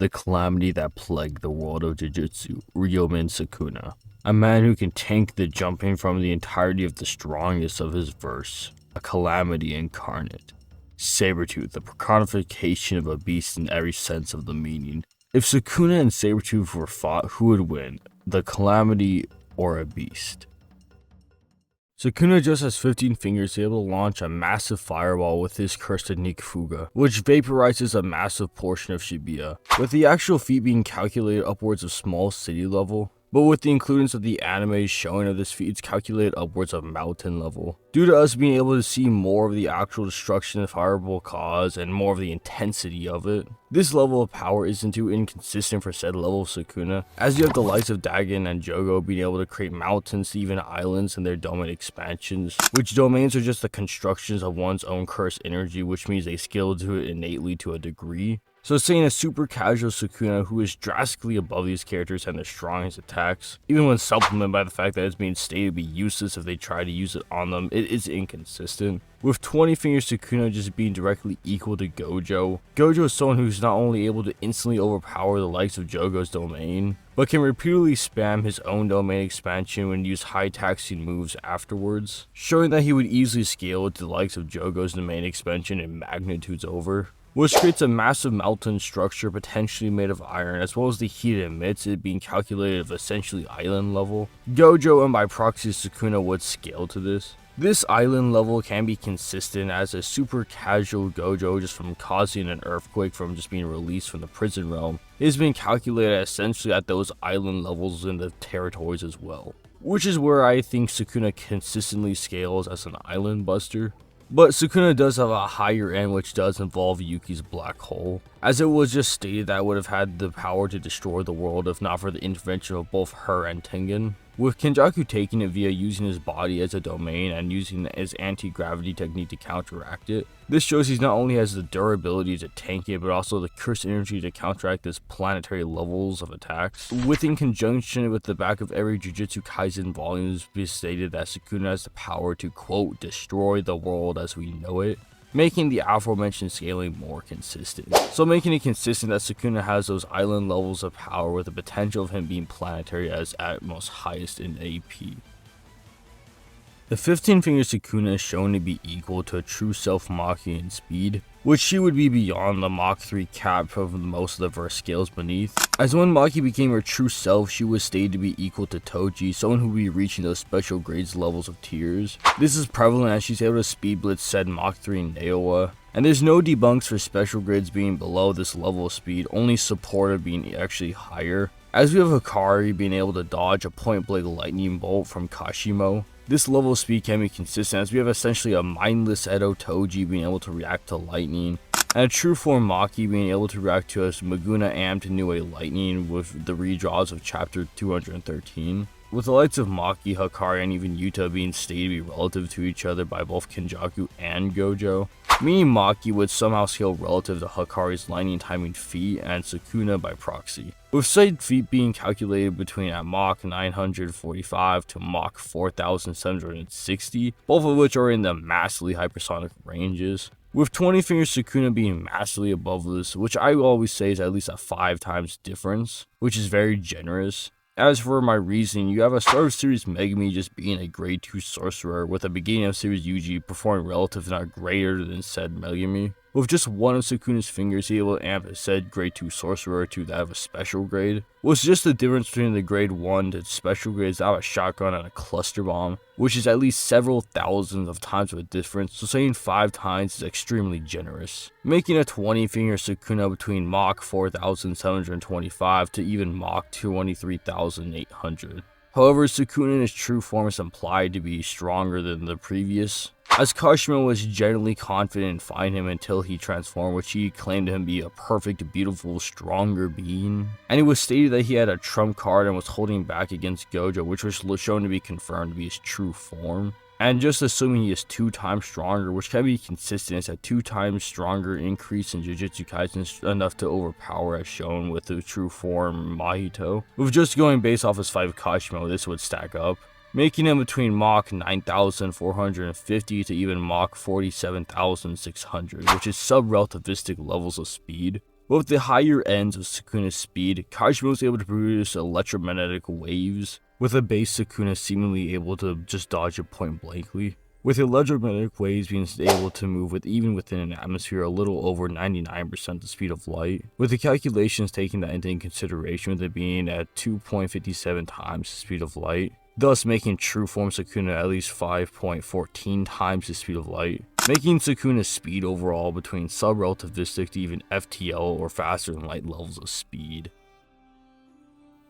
the calamity that plagued the world of Jujutsu, Ryomen Sukuna. A man who can tank the jumping from the entirety of the strongest of his verse, a calamity incarnate. Sabertooth, the personification of a beast in every sense of the meaning. If Sukuna and Sabertooth were fought, who would win, the calamity or a beast? Sukuna just has 15 fingers able to launch a massive fireball with his cursed Nikufuga, which vaporizes a massive portion of Shibuya, with the actual feat being calculated upwards of small city level. But with the inclusions of the anime showing of this feat, it's calculated upwards of mountain level. Due to us being able to see more of the actual destruction the fireball cause and more of the intensity of it, this level of power isn't too inconsistent for said level of Sukuna, as you have the likes of Dagon and Jogo being able to create mountains to even islands in their domain expansions, which domains are just the constructions of one's own cursed energy, which means they scale to it innately to a degree. So saying a super casual Sukuna who is drastically above these characters and their strongest attacks, even when supplemented by the fact that it's being stated to be useless if they try to use it on them, it is inconsistent. With 20 fingers Sukuna just being directly equal to Gojo. Gojo is someone who's not only able to instantly overpower the likes of Jogo's domain, but can repeatedly spam his own domain expansion when use high taxing moves afterwards, showing that he would easily scale to the likes of Jogo's domain expansion in magnitudes over, which creates a massive mountain structure potentially made of iron, as well as the heat it emits, it being calculated of essentially island level. Gojo and by proxy Sukuna would scale to this. This island level can be consistent as a super casual Gojo just from causing an earthquake from just being released from the prison realm is being calculated essentially at those island levels in the territories as well, which is where I think Sukuna consistently scales as an island buster. But Sukuna does have a higher end, which does involve Yuki's black hole, as it was just stated that it would have had the power to destroy the world if not for the intervention of both her and Tengen, with Kenjaku taking it via using his body as a domain and using his anti-gravity technique to counteract it. This shows he not only has the durability to tank it, but also the cursed energy to counteract its planetary levels of attacks. In conjunction with the back of every Jujutsu Kaisen volume, it is stated that Sukuna has the power to, quote, destroy the world as we know it, making the aforementioned scaling more consistent. So making it consistent that Sukuna has those island levels of power with the potential of him being planetary as at most highest in AP. The 15-finger Sukuna is shown to be equal to a true self Maki in speed, which she would be beyond the Mach 3 cap of most of the verse scales beneath. As when Maki became her true self, she was stated to be equal to Toji, someone who would be reaching those special grades levels of tiers. This is prevalent as she's able to speed blitz said Mach 3 Neowa, and there's no debunks for special grades being below this level of speed, only support of being actually higher. As we have Hikari being able to dodge a point blank lightning bolt from Kashimo, this level of speed can be consistent as we have essentially a mindless Edo Toji being able to react to lightning, and a true form Maki being able to react to a Maguna Amped Nue lightning with the redraws of chapter 213. With the likes of Maki, Hikari, and even Yuta being stated to be relative to each other by both Kenjaku and Gojo, meaning Maki would somehow scale relative to Hikari's lightning timing feat and Sukuna by proxy, with said feat being calculated between at Mach 945 to Mach 4760, both of which are in the massively hypersonic ranges, with 20 fingers Sukuna being massively above this, which I always say is at least a 5 times difference, which is very generous. As for my reasoning, you have a start of series Megumi just being a grade 2 sorcerer, with a beginning of series Yuji performing relative not greater than said Megumi. With just one of Sukuna's fingers, he able to amp said grade 2 sorcerer to that of a special grade. What's just the difference between the grade 1 to special grades out of a shotgun and a cluster bomb, which is at least several thousands of times of a difference, so saying 5 times is extremely generous, making a 20 finger Sukuna between Mach 4725 to even Mach 23,800. However, Sukuna in his true form is implied to be stronger than the previous, as Kashimo was generally confident in fighting him until he transformed, which he claimed him to be a perfect, beautiful, stronger being. And it was stated that he had a trump card and was holding back against Gojo, which was shown to be confirmed to be his true form. And just assuming he is 2 times stronger, which can be consistent, is a 2 times stronger increase in Jujutsu Kaisen enough to overpower as shown with the true form Mahito. With just going based off his fight with Kashimo, this would stack up, making him between Mach 9,450 to even Mach 47,600, which is sub-relativistic levels of speed. With the higher ends of Sukuna's speed, Kajima was able to produce electromagnetic waves, with a base Sukuna seemingly able to just dodge it point blankly, with electromagnetic waves being able to move even within an atmosphere a little over 99% the speed of light, with the calculations taking that into consideration with it being at 2.57 times the speed of light, thus making true form Sukuna at least 5.14 times the speed of light, making Sukuna's speed overall between sub-relativistic to even FTL or faster than light levels of speed.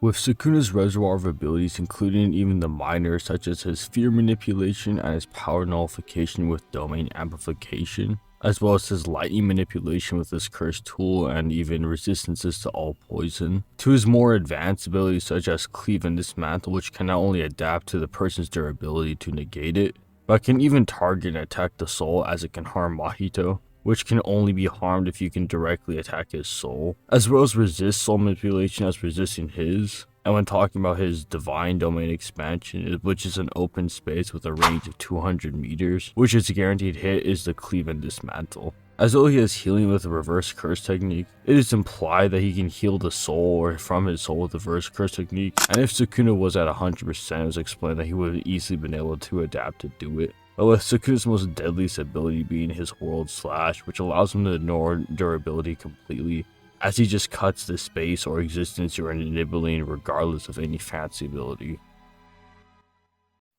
With Sukuna's reservoir of abilities, including even the minor such as his fear manipulation and his power nullification with domain amplification, as well as his lightning manipulation with his cursed tool and even resistances to all poison, to his more advanced abilities such as cleave and dismantle, which can not only adapt to the person's durability to negate it, but can even target and attack the soul as it can harm Mahito, which can only be harmed if you can directly attack his soul, as well as resist soul manipulation as resisting his. And when talking about his divine domain expansion, which is an open space with a range of 200 meters, which its guaranteed hit is the cleave and dismantle. As though he has healing with a reverse curse technique, it is implied that he can heal the soul or from his soul with the reverse curse technique, and if Sukuna was at 100%, it was explained that he would have easily been able to adapt to do it. But with Sukuna's most deadliest ability being his World Slash, which allows him to ignore durability completely, as he just cuts the space or existence you're enabling regardless of any fancy ability.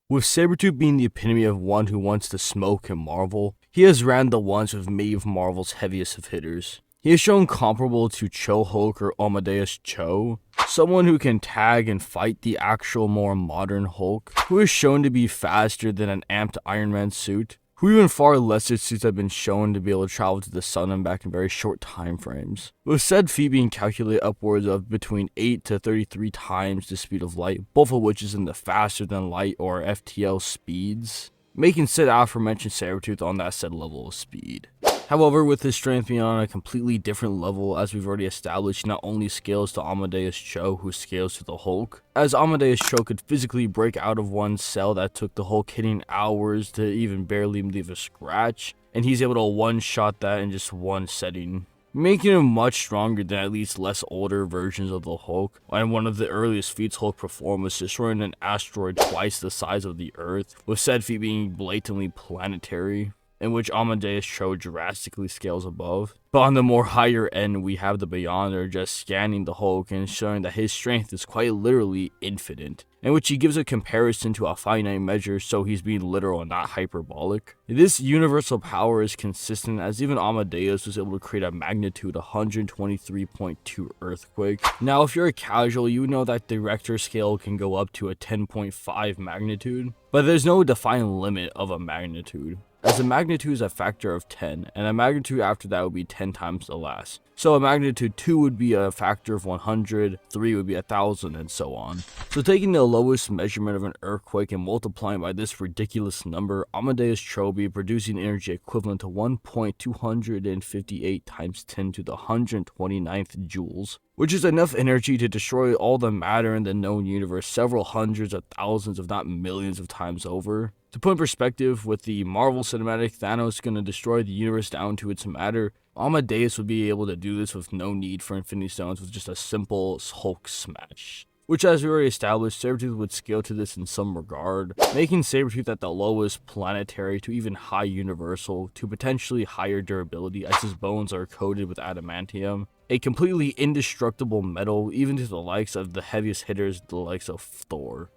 With Sabertooth being the epitome of one who wants to smoke and marvel, he has ran the once with many of Marvel's heaviest of hitters. He is shown comparable to Cho Hulk or Amadeus Cho, someone who can tag and fight the actual more modern Hulk, who is shown to be faster than an amped Iron Man suit, who even far lesser suits have been shown to be able to travel to the sun and back in very short time frames, with said feat being calculated upwards of between 8 to 33 times the speed of light, both of which is in the faster than light or FTL speeds, making said aforementioned Sabertooth on that said level of speed. However, with his strength being on a completely different level, as we've already established, not only scales to Amadeus Cho, who scales to the Hulk, as Amadeus Cho could physically break out of one cell that took the Hulk hitting hours to even barely leave a scratch, and he's able to one-shot that in just one setting, making him much stronger than at least less older versions of the Hulk. And one of the earliest feats Hulk performed was destroying an asteroid twice the size of the Earth, with said feat being blatantly planetary, in which Amadeus Cho drastically scales above. But on the more higher end, we have the Beyonder just scanning the Hulk and showing that his strength is quite literally infinite, in which he gives a comparison to a finite measure, so he's being literal and not hyperbolic. This universal power is consistent, as even Amadeus was able to create a magnitude 123.2 earthquake. Now, if you're a casual, you know that the Richter scale can go up to a 10.5 magnitude, but there's no defined limit of a magnitude, as a magnitude is a factor of 10, and a magnitude after that would be 10 times the last. So a magnitude 2 would be a factor of 100, 3 would be 1,000, and so on. So taking the lowest measurement of an earthquake and multiplying by this ridiculous number, Amadeus Cho would be producing energy equivalent to 1.258 times 10 to the 129th joules, which is enough energy to destroy all the matter in the known universe several hundreds of thousands, if not millions of times over. To put in perspective, with the Marvel Cinematic Thanos going to destroy the universe down to its matter, Amadeus would be able to do this with no need for Infinity Stones with just a simple Hulk smash. Which, as we already established, Sabertooth would scale to this in some regard, making Sabertooth at the lowest planetary to even high universal to potentially higher durability, as his bones are coated with adamantium, a completely indestructible metal even to the likes of the heaviest hitters, the likes of Thor.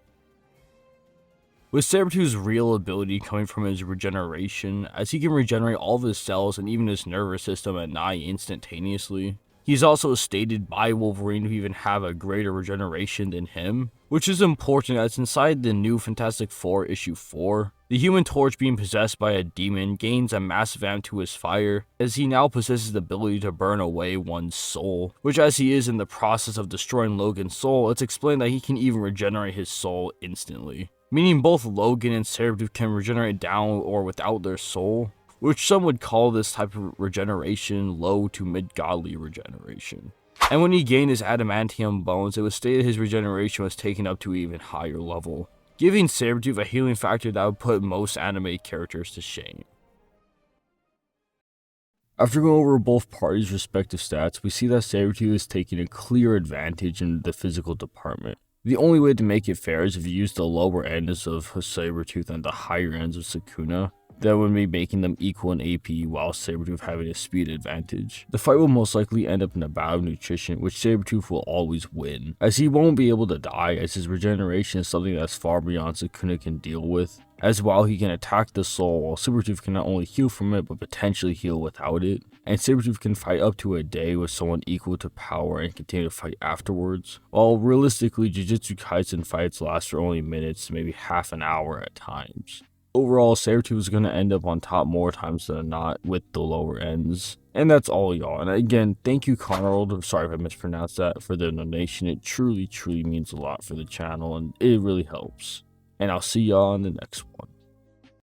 With Sabertooth's real ability coming from his regeneration, as he can regenerate all of his cells and even his nervous system at nigh instantaneously. He's also stated by Wolverine to even have a greater regeneration than him, which is important as inside the new Fantastic Four issue 4, the Human Torch being possessed by a demon gains a massive amp to his fire, as he now possesses the ability to burn away one's soul, which as he is in the process of destroying Logan's soul, it's explained that he can even regenerate his soul instantly. Meaning both Logan and Sabertooth can regenerate down or without their soul, which some would call this type of regeneration low to mid-godly regeneration. And when he gained his adamantium bones, it was stated his regeneration was taken up to an even higher level, giving Sabertooth a healing factor that would put most anime characters to shame. After going over both parties' respective stats, we see that Sabertooth is taking a clear advantage in the physical department. The only way to make it fair is if you use the lower ends of Sabertooth and the higher ends of Sukuna. That would be making them equal in AP while Sabertooth having a speed advantage. The fight will most likely end up in a battle of nutrition, which Sabertooth will always win, as he won't be able to die, as his regeneration is something that's far beyond Sukuna can deal with. As while he can attack the soul, while Sabertooth can not only heal from it, but potentially heal without it. And Sabertooth can fight up to a day with someone equal to power and continue to fight afterwards. While realistically, Jujutsu Kaisen fights last for only minutes, maybe half an hour at times. Overall, Sabertooth is going to end up on top more times than not with the lower ends. And that's all, y'all. And again, thank you, Conrad. Sorry if I mispronounced that, for the donation. It truly means a lot for the channel, and it really helps. And I'll see y'all in the next one.